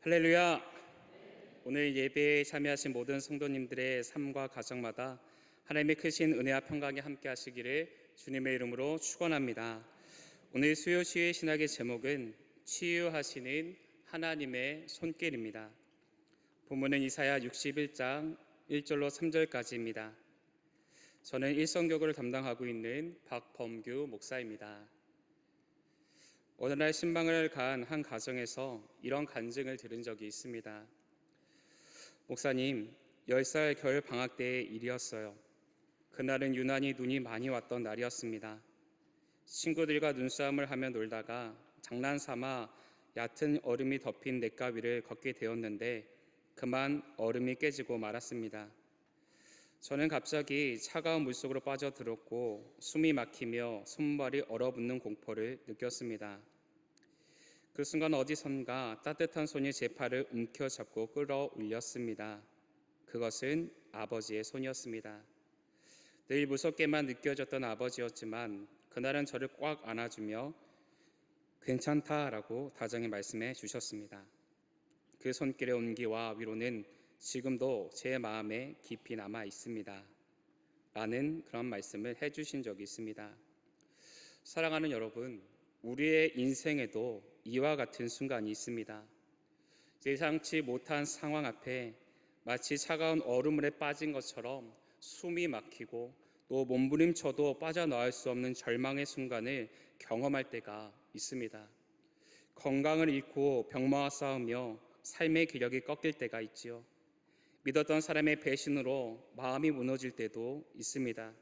할렐루야! 오늘 예배에 참여하신 모든 성도님들의 삶과 가정마다 하나님의 크신 은혜와 평강이 함께 하시기를 주님의 이름으로 축원합니다. 오늘 수요시의 신학의 제목은 치유하시는 하나님의 손길입니다. 본문은 이사야 61장 1절로 3절까지입니다. 저는 일성교구를 담당하고 있는 박범규 목사입니다. 어느 날 신방을 간 한 가정에서 이런 간증을 들은 적이 있습니다. 목사님, 10살 겨울 방학 때의 일이었어요. 그날은 유난히 눈이 많이 왔던 날이었습니다. 친구들과 눈싸움을 하며 놀다가 장난삼아 얕은 얼음이 덮인 냇가 위를 걷게 되었는데 그만 얼음이 깨지고 말았습니다. 저는 갑자기 차가운 물속으로 빠져들었고 숨이 막히며 손발이 얼어붙는 공포를 느꼈습니다. 그 순간 어디선가 따뜻한 손이 제 팔을 움켜잡고 끌어올렸습니다. 그것은 아버지의 손이었습니다. 늘 무섭게만 느껴졌던 아버지였지만 그날은 저를 꽉 안아주며 괜찮다라고 다정히 말씀해 주셨습니다. 그 손길의 온기와 위로는 지금도 제 마음에 깊이 남아 있습니다. 라는 그런 말씀을 해주신 적이 있습니다. 사랑하는 여러분, 우리의 인생에도 이와 같은 순간이 있습니다. 예상치 못한 상황 앞에 마치 차가운 얼음물에 빠진 것처럼 숨이 막히고 또 몸부림쳐도 빠져나올 수 없는 절망의 순간을 경험할 때가 있습니다. 건강을 잃고 병마와 싸우며 삶의 기력이 꺾일 때가 있지요. 믿었던 사람의 배신으로 마음이 무너질 때도 있습니다.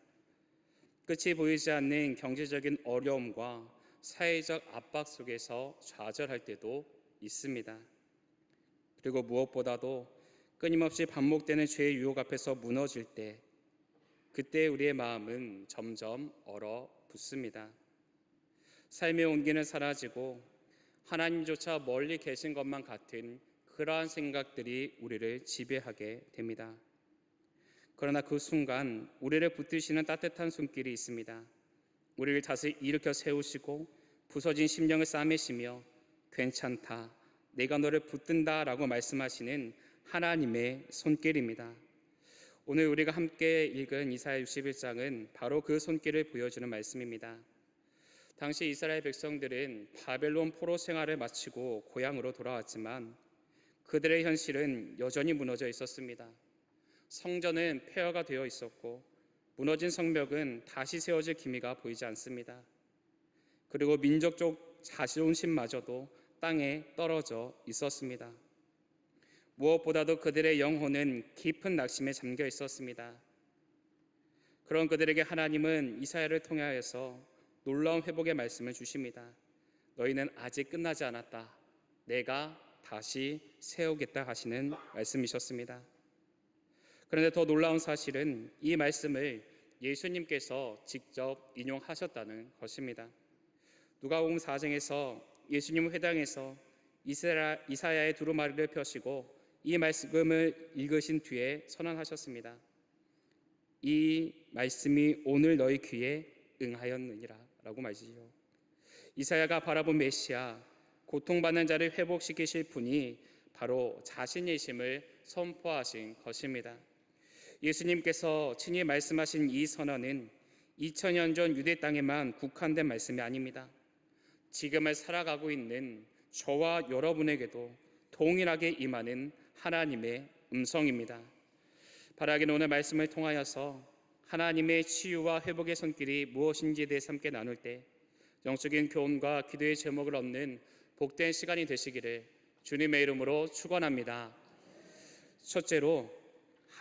끝이 보이지 않는 경제적인 어려움과 사회적 압박 속에서 좌절할 때도 있습니다. 그리고 무엇보다도 끊임없이 반복되는 죄의 유혹 앞에서 무너질 때, 그때 우리의 마음은 점점 얼어붙습니다. 삶의 온기는 사라지고 하나님조차 멀리 계신 것만 같은 그러한 생각들이 우리를 지배하게 됩니다. 그러나 그 순간 우리를 붙드시는 따뜻한 손길이 있습니다. 우리를 다시 일으켜 세우시고 부서진 심령을 싸매시며 괜찮다, 내가 너를 붙든다 라고 말씀하시는 하나님의 손길입니다. 오늘 우리가 함께 읽은 이사야 61장은 바로 그 손길을 보여주는 말씀입니다. 당시 이스라엘 백성들은 바벨론 포로 생활을 마치고 고향으로 돌아왔지만 그들의 현실은 여전히 무너져 있었습니다. 성전은 폐허가 되어 있었고 무너진 성벽은 다시 세워질 기미가 보이지 않습니다. 그리고 민족적 자존심마저도 땅에 떨어져 있었습니다. 무엇보다도 그들의 영혼은 깊은 낙심에 잠겨 있었습니다. 그런 그들에게 하나님은 이사야를 통하여서 놀라운 회복의 말씀을 주십니다. 너희는 아직 끝나지 않았다. 내가 다시 세우겠다 하시는 말씀이셨습니다. 그런데 더 놀라운 사실은 이 말씀을 예수님께서 직접 인용하셨다는 것입니다. 누가복음 4장에서 예수님은 회당에서 이사야의 두루마리를 펴시고 이 말씀을 읽으신 뒤에 선언하셨습니다. 이 말씀이 오늘 너희 귀에 응하였느니라 라고 말이지요. 이사야가 바라본 메시아, 고통받는 자를 회복시키실 분이 바로 자신이심을 선포하신 것입니다. 예수님께서 친히 말씀하신 이 선언은 2000년 전 유대 땅에만 국한된 말씀이 아닙니다. 지금을 살아가고 있는 저와 여러분에게도 동일하게 임하는 하나님의 음성입니다. 바라기는 오늘 말씀을 통하여서 하나님의 치유와 회복의 손길이 무엇인지에 대해서 함께 나눌 때 영적인 교훈과 기도의 제목을 얻는 복된 시간이 되시기를 주님의 이름으로 축원합니다. 첫째로,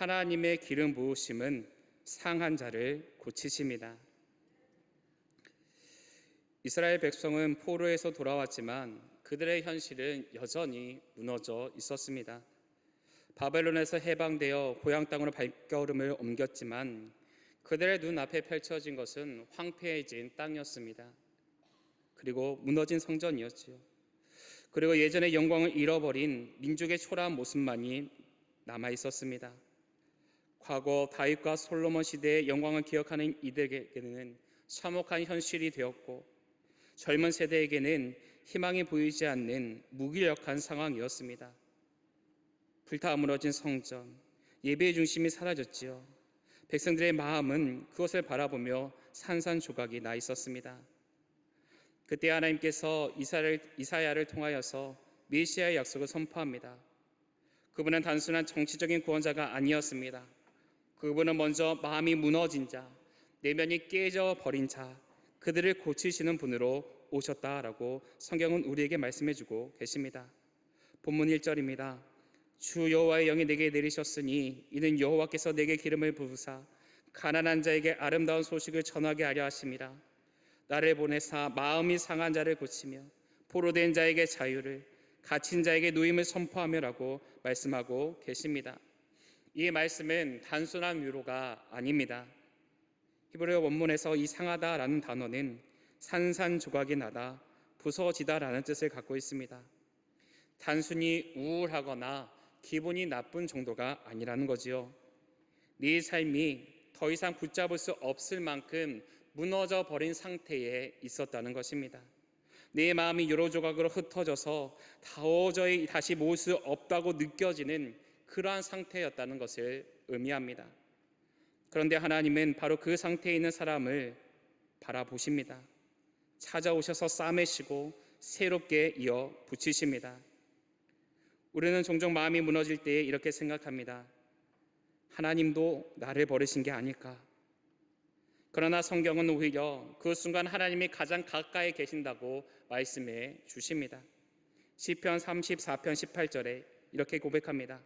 하나님의 기름 부으심은 상한 자를 고치십니다. 이스라엘 백성은 포로에서 돌아왔지만 그들의 현실은 여전히 무너져 있었습니다. 바벨론에서 해방되어 고향 땅으로 발걸음을 옮겼지만 그들의 눈앞에 펼쳐진 것은 황폐해진 땅이었습니다. 그리고 무너진 성전이었지요. 그리고 예전의 영광을 잃어버린 민족의 초라한 모습만이 남아 있었습니다. 과거 다윗과 솔로몬 시대의 영광을 기억하는 이들에게는 참혹한 현실이 되었고 젊은 세대에게는 희망이 보이지 않는 무기력한 상황이었습니다. 불타 무너진 성전, 예배의 중심이 사라졌지요. 백성들의 마음은 그것을 바라보며 산산조각이 나 있었습니다. 그때 하나님께서 이사야를 통하여서 메시아의 약속을 선포합니다. 그분은 단순한 정치적인 구원자가 아니었습니다. 그분은 먼저 마음이 무너진 자, 내면이 깨져 버린 자, 그들을 고치시는 분으로 오셨다라고 성경은 우리에게 말씀해주고 계십니다. 본문 1절입니다. 주 여호와의 영이 내게 내리셨으니 이는 여호와께서 내게 기름을 부으사 가난한 자에게 아름다운 소식을 전하게 하려 하심이라. 나를 보내사 마음이 상한 자를 고치며 포로된 자에게 자유를, 갇힌 자에게 누임을 선포하며라고 말씀하고 계십니다. 이 말씀은 단순한 위로가 아닙니다. 히브리어 원문에서 이 상하다라는 단어는 산산조각이 나다, 부서지다라는 뜻을 갖고 있습니다. 단순히 우울하거나 기분이 나쁜 정도가 아니라는 거지요. 네 삶이 더 이상 붙잡을 수 없을 만큼 무너져 버린 상태에 있었다는 것입니다. 내 마음이 여러 조각으로 흩어져서 도저히 다시 모을 수 없다고 느껴지는 그러한 상태였다는 것을 의미합니다. 그런데 하나님은 바로 그 상태에 있는 사람을 바라보십니다. 찾아오셔서 싸매시고 새롭게 이어 붙이십니다. 우리는 종종 마음이 무너질 때에 이렇게 생각합니다. 하나님도 나를 버리신 게 아닐까? 그러나 성경은 오히려 그 순간 하나님이 가장 가까이 계신다고 말씀해 주십니다. 시편 34편 18절에 이렇게 고백합니다.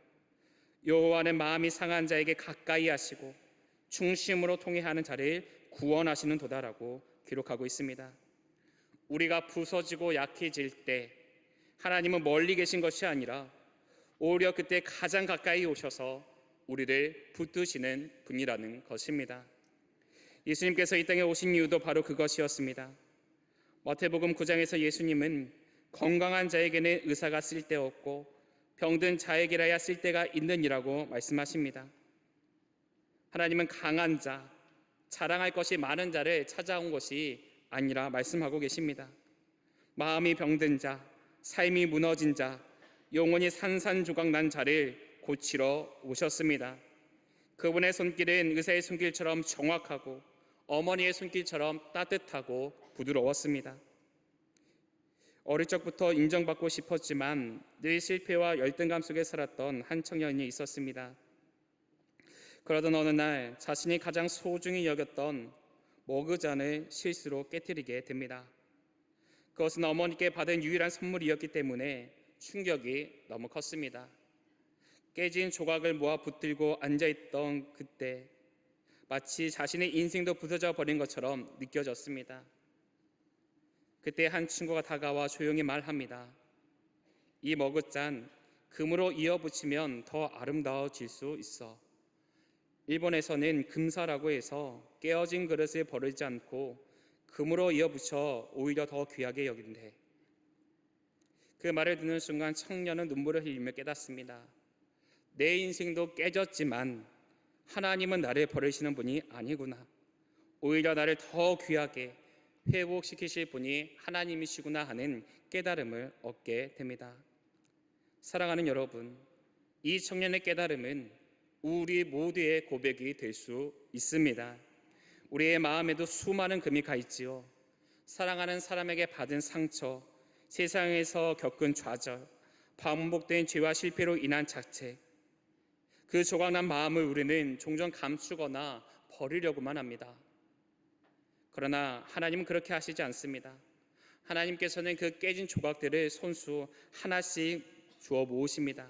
여호와는 마음이 상한 자에게 가까이 하시고 중심으로 통회하는 자를 구원하시는 도다라고 기록하고 있습니다. 우리가 부서지고 약해질 때 하나님은 멀리 계신 것이 아니라 오히려 그때 가장 가까이 오셔서 우리를 붙드시는 분이라는 것입니다. 예수님께서 이 땅에 오신 이유도 바로 그것이었습니다. 마태복음 9장에서 예수님은 건강한 자에게는 의사가 쓸데없고 병든 자에게라야 쓸데가 있느니라고 말씀하십니다. 하나님은 강한 자, 자랑할 것이 많은 자를 찾아온 것이 아니라 말씀하고 계십니다. 마음이 병든 자, 삶이 무너진 자, 영혼이 산산조각 난 자를 고치러 오셨습니다. 그분의 손길은 의사의 손길처럼 정확하고 어머니의 손길처럼 따뜻하고 부드러웠습니다. 어릴 적부터 인정받고 싶었지만 늘 실패와 열등감 속에 살았던 한 청년이 있었습니다. 그러던 어느 날 자신이 가장 소중히 여겼던 머그잔을 실수로 깨뜨리게 됩니다. 그것은 어머니께 받은 유일한 선물이었기 때문에 충격이 너무 컸습니다. 깨진 조각을 모아 붙들고 앉아있던 그때 마치 자신의 인생도 부서져 버린 것처럼 느껴졌습니다. 그때 한 친구가 다가와 조용히 말합니다. 이 머그잔 금으로 이어붙이면 더 아름다워질 수 있어. 일본에서는 금사라고 해서 깨어진 그릇을 버리지 않고 금으로 이어붙여 오히려 더 귀하게 여긴대. 그 말을 듣는 순간 청년은 눈물을 흘리며 깨닫습니다. 내 인생도 깨졌지만 하나님은 나를 버리시는 분이 아니구나. 오히려 나를 더 귀하게 회복시키실 분이 하나님이시구나 하는 깨달음을 얻게 됩니다. 사랑하는 여러분, 이 청년의 깨달음은 우리 모두의 고백이 될 수 있습니다. 우리의 마음에도 수많은 금이 가 있지요. 사랑하는 사람에게 받은 상처, 세상에서 겪은 좌절, 반복된 죄와 실패로 인한 자책, 그 조각난 마음을 우리는 종종 감추거나 버리려고만 합니다. 그러나 하나님은 그렇게 하시지 않습니다. 하나님께서는 그 깨진 조각들을 손수 하나씩 주어 모으십니다.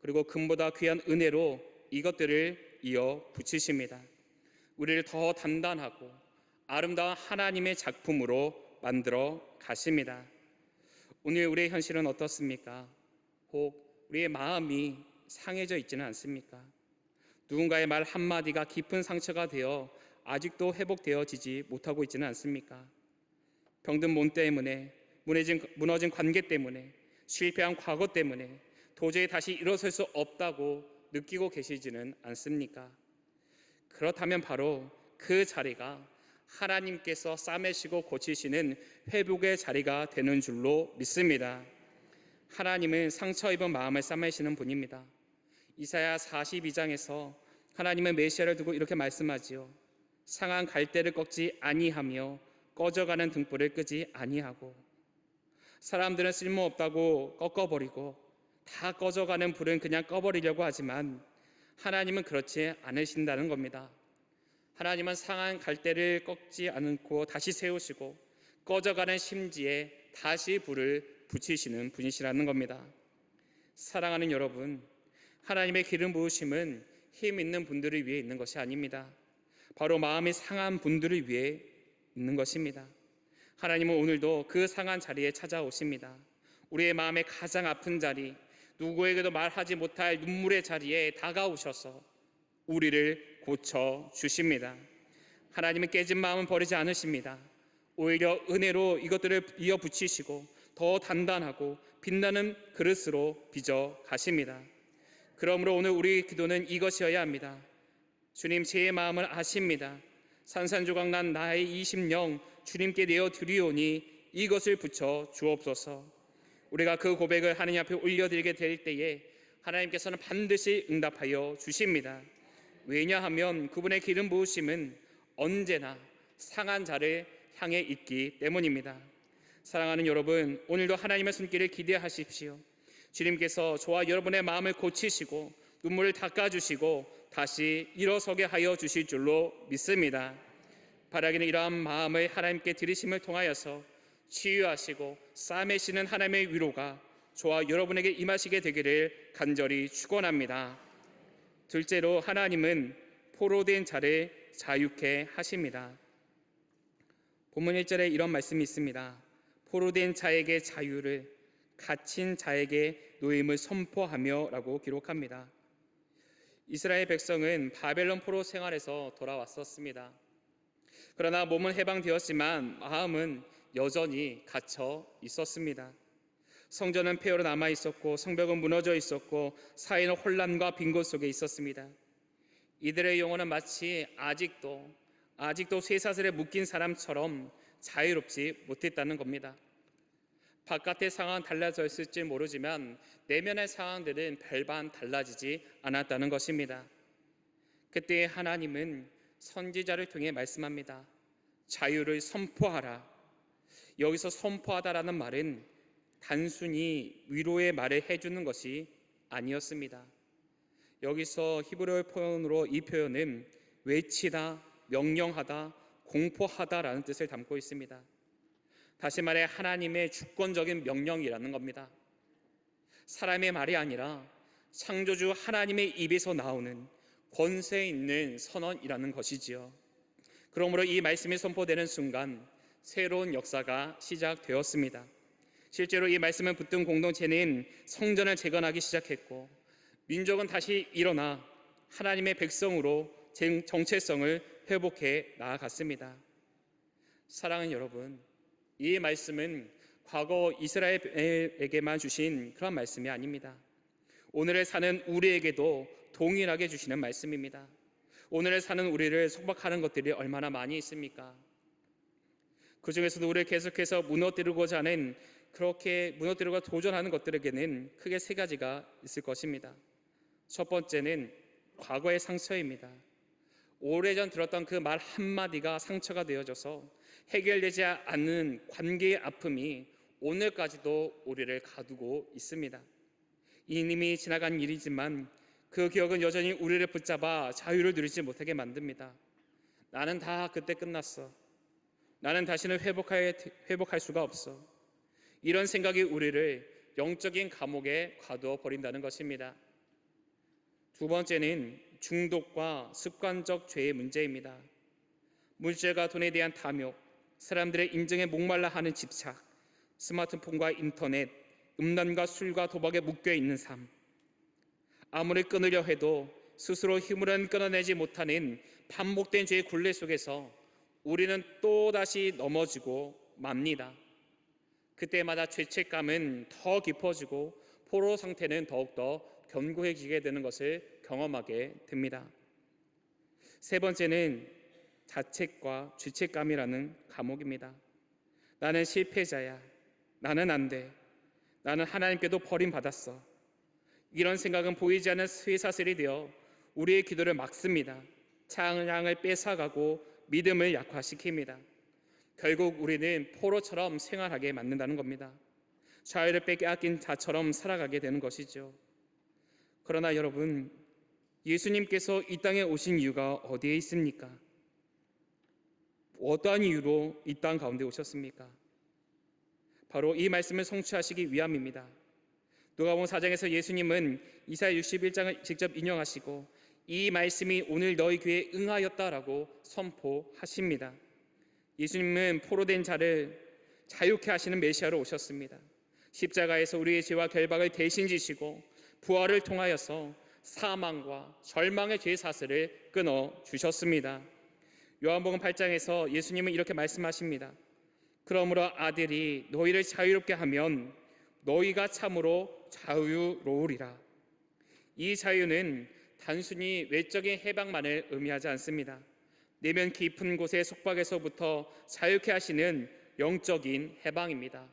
그리고 금보다 귀한 은혜로 이것들을 이어 붙이십니다. 우리를 더 단단하고 아름다운 하나님의 작품으로 만들어 가십니다. 오늘 우리의 현실은 어떻습니까? 혹 우리의 마음이 상해져 있지는 않습니까? 누군가의 말 한마디가 깊은 상처가 되어 아직도 회복되어지지 못하고 있지는 않습니까? 병든 몸 때문에, 무너진 관계 때문에, 실패한 과거 때문에 도저히 다시 일어설 수 없다고 느끼고 계시지는 않습니까? 그렇다면 바로 그 자리가 하나님께서 싸매시고 고치시는 회복의 자리가 되는 줄로 믿습니다. 하나님은 상처 입은 마음을 싸매시는 분입니다. 이사야 42장에서 하나님은 메시아를 두고 이렇게 말씀하지요. 상한 갈대를 꺾지 아니하며 꺼져가는 등불을 끄지 아니하고. 사람들은 쓸모없다고 꺾어버리고 다 꺼져가는 불은 그냥 꺼버리려고 하지만 하나님은 그렇지 않으신다는 겁니다. 하나님은 상한 갈대를 꺾지 않고 다시 세우시고 꺼져가는 심지에 다시 불을 붙이시는 분이시라는 겁니다. 사랑하는 여러분, 하나님의 기름 부으심은 힘 있는 분들을 위해 있는 것이 아닙니다. 바로 마음이 상한 분들을 위해 있는 것입니다. 하나님은 오늘도 그 상한 자리에 찾아오십니다. 우리의 마음의 가장 아픈 자리, 누구에게도 말하지 못할 눈물의 자리에 다가오셔서 우리를 고쳐 주십니다. 하나님은 깨진 마음은 버리지 않으십니다. 오히려 은혜로 이것들을 이어 붙이시고 더 단단하고 빛나는 그릇으로 빚어 가십니다. 그러므로 오늘 우리 기도는 이것이어야 합니다. 주님, 제 마음을 아십니다. 산산조각 난 나의 이 심령 주님께 내어 드리오니 이것을 붙여 주옵소서. 우리가 그 고백을 하나님 앞에 올려드리게 될 때에 하나님께서는 반드시 응답하여 주십니다. 왜냐하면 그분의 기름 부으심은 언제나 상한 자를 향해 있기 때문입니다. 사랑하는 여러분, 오늘도 하나님의 손길을 기대하십시오. 주님께서 저와 여러분의 마음을 고치시고 눈물을 닦아주시고 다시 일어서게 하여 주실 줄로 믿습니다. 바라기는 이러한 마음을 하나님께 드리심을 통하여서 치유하시고 싸매시는 하나님의 위로가 저와 여러분에게 임하시게 되기를 간절히 축원합니다. 둘째로, 하나님은 포로된 자를 자유케 하십니다. 본문 1절에 이런 말씀이 있습니다. 포로된 자에게 자유를, 갇힌 자에게 노임을 선포하며 라고 기록합니다. 이스라엘 백성은 바벨론 포로 생활에서 돌아왔었습니다. 그러나 몸은 해방되었지만 마음은 여전히 갇혀 있었습니다. 성전은 폐허로 남아 있었고 성벽은 무너져 있었고 사회는 혼란과 빈곤 속에 있었습니다. 이들의 영혼은 마치 아직도 쇠사슬에 묶인 사람처럼 자유롭지 못했다는 겁니다. 바깥의 상황은 달라졌을지 모르지만 내면의 상황들은 별반 달라지지 않았다는 것입니다. 그때 하나님은 선지자를 통해 말씀합니다. 자유를 선포하라. 여기서 선포하다라는 말은 단순히 위로의 말을 해주는 것이 아니었습니다. 여기서 히브리어 표현으로 이 표현은 외치다, 명령하다, 공포하다라는 뜻을 담고 있습니다. 다시 말해 하나님의 주권적인 명령이라는 겁니다. 사람의 말이 아니라 창조주 하나님의 입에서 나오는 권세 있는 선언이라는 것이지요. 그러므로 이 말씀이 선포되는 순간 새로운 역사가 시작되었습니다. 실제로 이 말씀을 붙든 공동체는 성전을 재건하기 시작했고 민족은 다시 일어나 하나님의 백성으로 정체성을 회복해 나아갔습니다. 사랑하는 여러분, 이 말씀은 과거 이스라엘에게만 주신 그런 말씀이 아닙니다. 오늘을 사는 우리에게도 동일하게 주시는 말씀입니다. 오늘을 사는 우리를 속박하는 것들이 얼마나 많이 있습니까? 그 중에서도 우리를 계속해서 무너뜨리고자 하는, 그렇게 무너뜨리고 도전하는 것들에게는 크게 세 가지가 있을 것입니다. 첫 번째는 과거의 상처입니다. 오래전 들었던 그 말 한마디가 상처가 되어져서 해결되지 않는 관계의 아픔이 오늘까지도 우리를 가두고 있습니다. 이미 지나간 일이지만 그 기억은 여전히 우리를 붙잡아 자유를 누리지 못하게 만듭니다. 나는 다 그때 끝났어. 나는 다시는 회복할 수가 없어. 이런 생각이 우리를 영적인 감옥에 가두어 버린다는 것입니다. 두 번째는 중독과 습관적 죄의 문제입니다. 물질과 돈에 대한 탐욕, 사람들의 인정에 목말라 하는 집착, 스마트폰과 인터넷, 음란과 술과 도박에 묶여있는 삶. 아무리 끊으려 해도 스스로 힘으로는 끊어내지 못하는 반복된 죄의 굴레 속에서 우리는 또다시 넘어지고 맙니다. 그때마다 죄책감은 더 깊어지고 포로 상태는 더욱더 견고해지게 되는 것을 경험하게 됩니다. 세 번째는 자책과 죄책감이라는 감옥입니다. 나는 실패자야. 나는 안 돼. 나는 하나님께도 버림받았어. 이런 생각은 보이지 않는 쇠사슬이 되어 우리의 기도를 막습니다. 찬양을 뺏어가고 믿음을 약화시킵니다. 결국 우리는 포로처럼 생활하게 만든다는 겁니다. 자유를 빼앗긴 자처럼 살아가게 되는 것이죠. 그러나 여러분, 예수님께서 이 땅에 오신 이유가 어디에 있습니까? 어떠한 이유로 이 땅 가운데 오셨습니까? 바로 이 말씀을 성취하시기 위함입니다. 누가복음 4장에서 예수님은 이사야 61장을 직접 인용하시고 이 말씀이 오늘 너희 귀에 응하였다라고 선포하십니다. 예수님은 포로된 자를 자유케 하시는 메시아로 오셨습니다. 십자가에서 우리의 죄와 결박을 대신 지시고 부활을 통하여서 사망과 절망의 죄 사슬을 끊어 주셨습니다. 요한복음 8장에서 예수님은 이렇게 말씀하십니다. 그러므로 아들이 너희를 자유롭게 하면 너희가 참으로 자유로우리라. 이 자유는 단순히 외적인 해방만을 의미하지 않습니다. 내면 깊은 곳의 속박에서부터 자유케 하시는 영적인 해방입니다.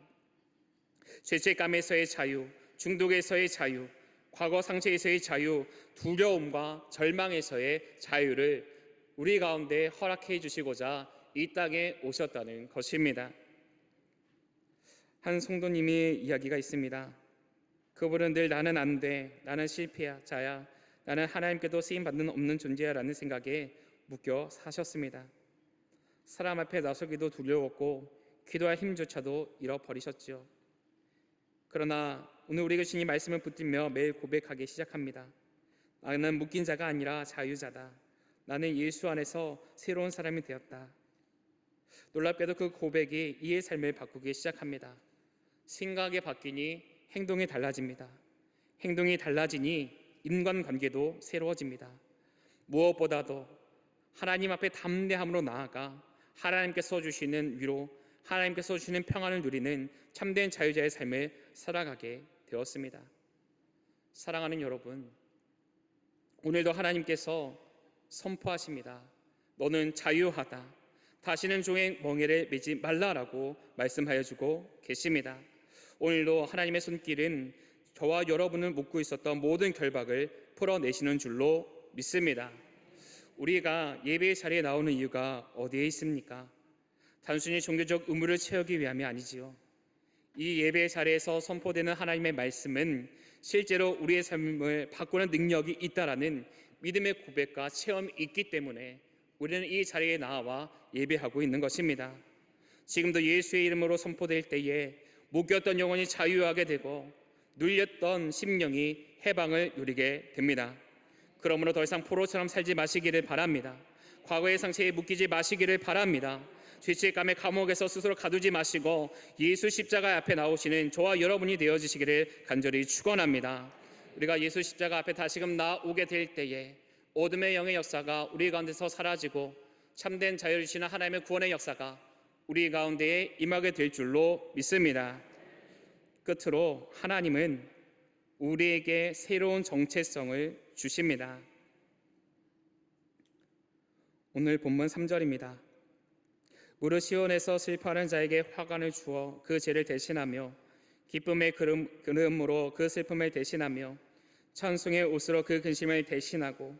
죄책감에서의 자유, 중독에서의 자유, 과거 상처에서의 자유, 두려움과 절망에서의 자유를 우리 가운데 허락해 주시고자 이 땅에 오셨다는 것입니다. 한 성도님의 이야기가 있습니다. 그분은 늘 나는 안 돼, 나는 실패자야, 나는 하나님께도 쓰임받는 없는 존재야 라는 생각에 묶여 사셨습니다. 사람 앞에 나서기도 두려웠고 기도할 힘조차도 잃어버리셨죠. 그러나 오늘 우리가 주님 말씀을 붙들며 매일 고백하기 시작합니다. 나는 묶인 자가 아니라 자유자다. 나는 예수 안에서 새로운 사람이 되었다. 놀랍게도 그 고백이 이의 삶을 바꾸기 시작합니다. 생각이 바뀌니 행동이 달라집니다. 행동이 달라지니 인간관계도 새로워집니다. 무엇보다도 하나님 앞에 담대함으로 나아가 하나님께서 주시는 위로, 하나님께서 주시는 평안을 누리는 참된 자유자의 삶을 살아가게 되었습니다. 사랑하는 여러분, 오늘도 하나님께서 선포하십니다. 너는 자유하다. 다시는 종의 멍에를 매지 말라라고 말씀하여 주고 계십니다. 오늘도 하나님의 손길은 저와 여러분을 묶고 있었던 모든 결박을 풀어내시는 줄로 믿습니다. 우리가 예배의 자리에 나오는 이유가 어디에 있습니까? 단순히 종교적 의무를 채우기 위함이 아니지요. 이 예배의 자리에서 선포되는 하나님의 말씀은 실제로 우리의 삶을 바꾸는 능력이 있다라는 믿음의 고백과 체험이 있기 때문에 우리는 이 자리에 나와 예배하고 있는 것입니다. 지금도 예수의 이름으로 선포될 때에 묶였던 영혼이 자유하게 되고 눌렸던 심령이 해방을 누리게 됩니다. 그러므로 더 이상 포로처럼 살지 마시기를 바랍니다. 과거의 상처에 묶이지 마시기를 바랍니다. 죄책감의 감옥에서 스스로 가두지 마시고 예수 십자가 앞에 나오시는 저와 여러분이 되어주시기를 간절히 축원합니다. 우리가 예수 십자가 앞에 다시금 나오게 될 때에 어둠의 영의 역사가 우리 가운데서 사라지고 참된 자유를 주시는 하나님의 구원의 역사가 우리 가운데에 임하게 될 줄로 믿습니다. 끝으로 하나님은 우리에게 새로운 정체성을 주십니다. 오늘 본문 3절입니다. 무릇 시온에서 슬퍼하는 자에게 화관을 주어 그 죄를 대신하며 기쁨의 그름으로 그 슬픔을 대신하며 찬송의 옷으로 그 근심을 대신하고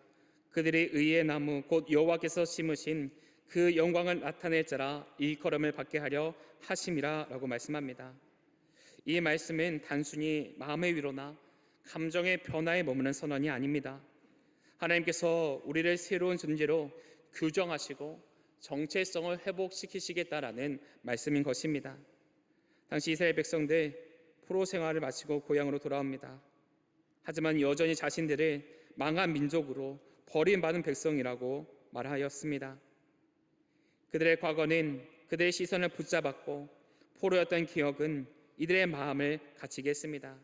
그들이 의의 나무 곧 여호와께서 심으신 그 영광을 나타낼 자라 일컬음을 받게 하려 하심이라 라고 말씀합니다. 이 말씀은 단순히 마음의 위로나 감정의 변화에 머무는 선언이 아닙니다. 하나님께서 우리를 새로운 존재로 규정하시고 정체성을 회복시키시겠다라는 말씀인 것입니다. 당시 이스라엘 백성들 포로 생활을 마치고 고향으로 돌아옵니다. 하지만 여전히 자신들을 망한 민족으로 버림받은 백성이라고 말하였습니다. 그들의 과거는 그들의 시선을 붙잡았고 포로였던 기억은 이들의 마음을 갇히게 했습니다.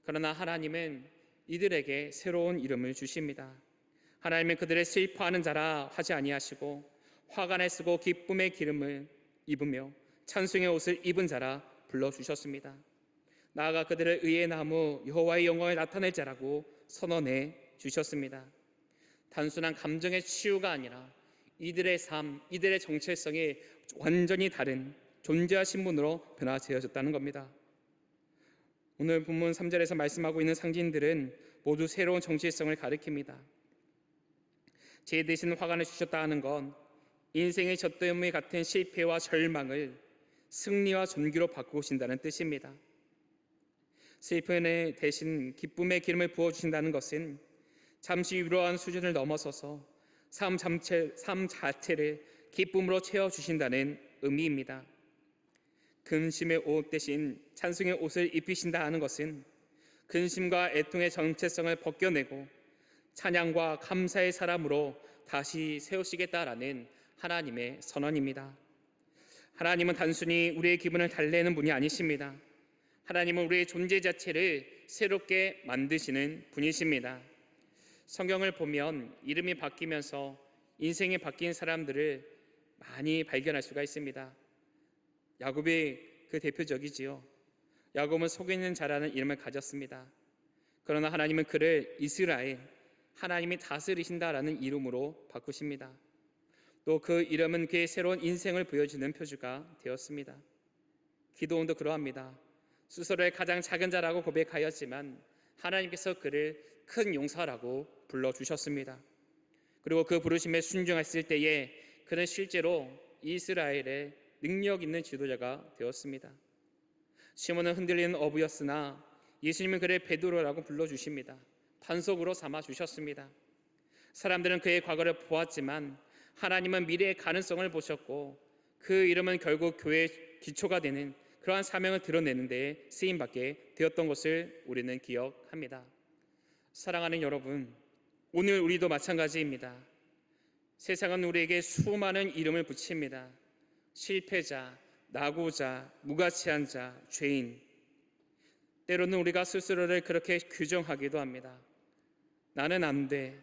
그러나 하나님은 이들에게 새로운 이름을 주십니다. 하나님은 그들의 슬퍼하는 자라 하지 아니하시고 화관을 쓰고 기쁨의 기름을 입으며 찬송의 옷을 입은 자라 불러주셨습니다. 나아가 그들의 의의 나무 여호와의 영광을 나타낼 자라고 선언해 주셨습니다. 단순한 감정의 치유가 아니라 이들의 삶, 이들의 정체성이 완전히 다른 존재하신 분으로 변화되어졌다는 겁니다. 오늘 본문 3절에서 말씀하고 있는 상징들은 모두 새로운 정체성을 가리킵니다. 제 대신 화관을 주셨다 하는 건 인생의 젖더미 같은 실패와 절망을 승리와 존귀로 바꾸신다는 뜻입니다. 슬픔에 대신 기쁨의 기름을 부어주신다는 것은 잠시 위로한 수준을 넘어서서 삶 자체를 기쁨으로 채워주신다는 의미입니다. 근심의 옷 대신 찬송의 옷을 입히신다 하는 것은 근심과 애통의 정체성을 벗겨내고 찬양과 감사의 사람으로 다시 세우시겠다라는 하나님의 선언입니다. 하나님은 단순히 우리의 기분을 달래는 분이 아니십니다. 하나님은 우리의 존재 자체를 새롭게 만드시는 분이십니다. 성경을 보면 이름이 바뀌면서 인생이 바뀐 사람들을 많이 발견할 수가 있습니다. 야곱이 그 대표적이지요. 야곱은 속이는 자라는 이름을 가졌습니다. 그러나 하나님은 그를 이스라엘, 하나님이 다스리신다라는 이름으로 바꾸십니다. 또 그 이름은 그의 새로운 인생을 보여주는 표주가 되었습니다. 기도원도 그러합니다. 스스로의 가장 작은 자라고 고백하였지만 하나님께서 그를 큰 용사라고 불러주셨습니다. 그리고 그 부르심에 순종했을 때에 그는 실제로 이스라엘의 능력 있는 지도자가 되었습니다. 시몬은 흔들리는 어부였으나 예수님은 그를 베드로라고 불러주십니다. 반석으로 삼아주셨습니다. 사람들은 그의 과거를 보았지만 하나님은 미래의 가능성을 보셨고 그 이름은 결국 교회의 기초가 되는 그러한 사명을 드러내는 데 쓰임받게 되었던 것을 우리는 기억합니다. 사랑하는 여러분, 오늘 우리도 마찬가지입니다. 세상은 우리에게 수많은 이름을 붙입니다. 실패자, 낙오자, 무가치한 자, 죄인. 때로는 우리가 스스로를 그렇게 규정하기도 합니다. 나는 안 돼.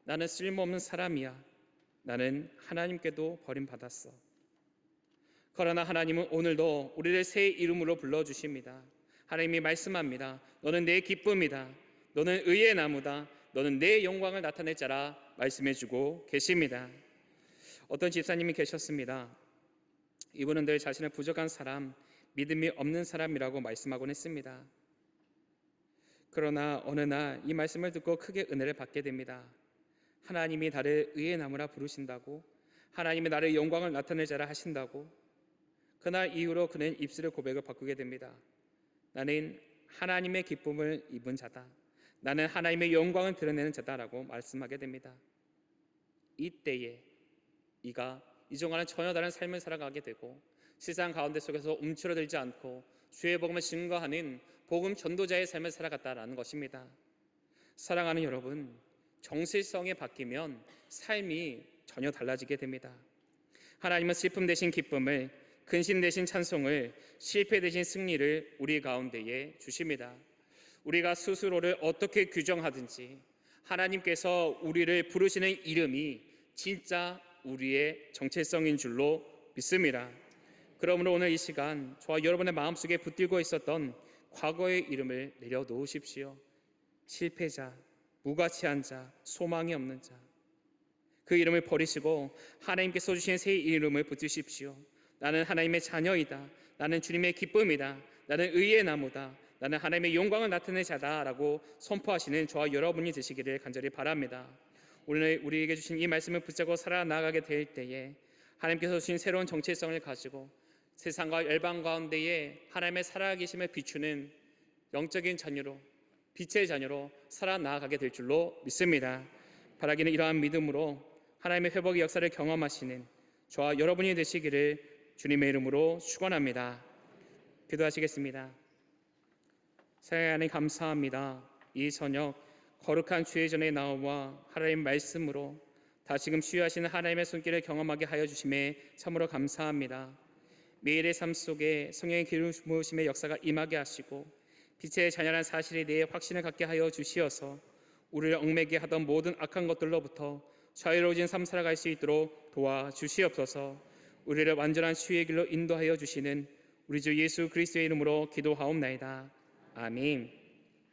나는 쓸모없는 사람이야. 나는 하나님께도 버림받았어. 그러나 하나님은 오늘도 우리를 새 이름으로 불러주십니다. 하나님이 말씀합니다. 너는 내 기쁨이다. 너는 의의 나무다. 너는 내 영광을 나타낼 자라 말씀해주고 계십니다. 어떤 집사님이 계셨습니다. 이분은 늘 자신을 부족한 사람, 믿음이 없는 사람이라고 말씀하곤 했습니다. 그러나 어느 날 이 말씀을 듣고 크게 은혜를 받게 됩니다. 하나님이 나를 의의 나무라 부르신다고, 하나님이 나를 영광을 나타낼 자라 하신다고. 그날 이후로 그는 입술의 고백을 바꾸게 됩니다. 나는 하나님의 기쁨을 입은 자다. 나는 하나님의 영광을 드러내는 자다라고 말씀하게 됩니다. 이때에 이가 이전과는 전혀 다른 삶을 살아가게 되고 세상 가운데 속에서 움츠러들지 않고 주의 복음을 증거하는 복음 전도자의 삶을 살아갔다라는 것입니다. 사랑하는 여러분, 정체성이 바뀌면 삶이 전혀 달라지게 됩니다. 하나님은 슬픔 대신 기쁨을, 근심 대신 찬송을, 실패 대신 승리를 우리 가운데에 주십니다. 우리가 스스로를 어떻게 규정하든지 하나님께서 우리를 부르시는 이름이 진짜 우리의 정체성인 줄로 믿습니다. 그러므로 오늘 이 시간 저와 여러분의 마음속에 붙들고 있었던 과거의 이름을 내려놓으십시오. 실패자, 무가치한 자, 소망이 없는 자, 그 이름을 버리시고 하나님께서 주신 새 이름을 붙드십시오. 나는 하나님의 자녀이다. 나는 주님의 기쁨이다. 나는 의의 나무다. 나는 하나님의 영광을 나타낼 자다라고 선포하시는 저와 여러분이 되시기를 간절히 바랍니다. 오늘 우리에게 주신 이 말씀을 붙잡고 살아나가게 될 때에 하나님께서 주신 새로운 정체성을 가지고 세상과 열방 가운데에 하나님의 살아계심을 비추는 영적인 자녀로, 빛의 자녀로 살아나가게 될 줄로 믿습니다. 바라기는 이러한 믿음으로 하나님의 회복의 역사를 경험하시는 저와 여러분이 되시기를 주님의 이름으로 축원합니다. 기도하시겠습니다. 사랑하는 하나님, 감사합니다. 이 저녁 거룩한 주의 전에 나와 하나님 말씀으로 다시금 치유하시는 하나님의 손길을 경험하게 하여 주심에 참으로 감사합니다. 매일의 삶 속에 성령의 기름 부으심의 역사가 임하게 하시고 빛의 자녀라는 사실에 대해 확신을 갖게 하여 주시어서 우리를 얽매게 하던 모든 악한 것들로부터 자유로워진 삶 살아갈 수 있도록 도와주시옵소서. 우리를 완전한 치유의 길로 인도하여 주시는 우리 주 예수 그리스도의 이름으로 기도하옵나이다. 아멘.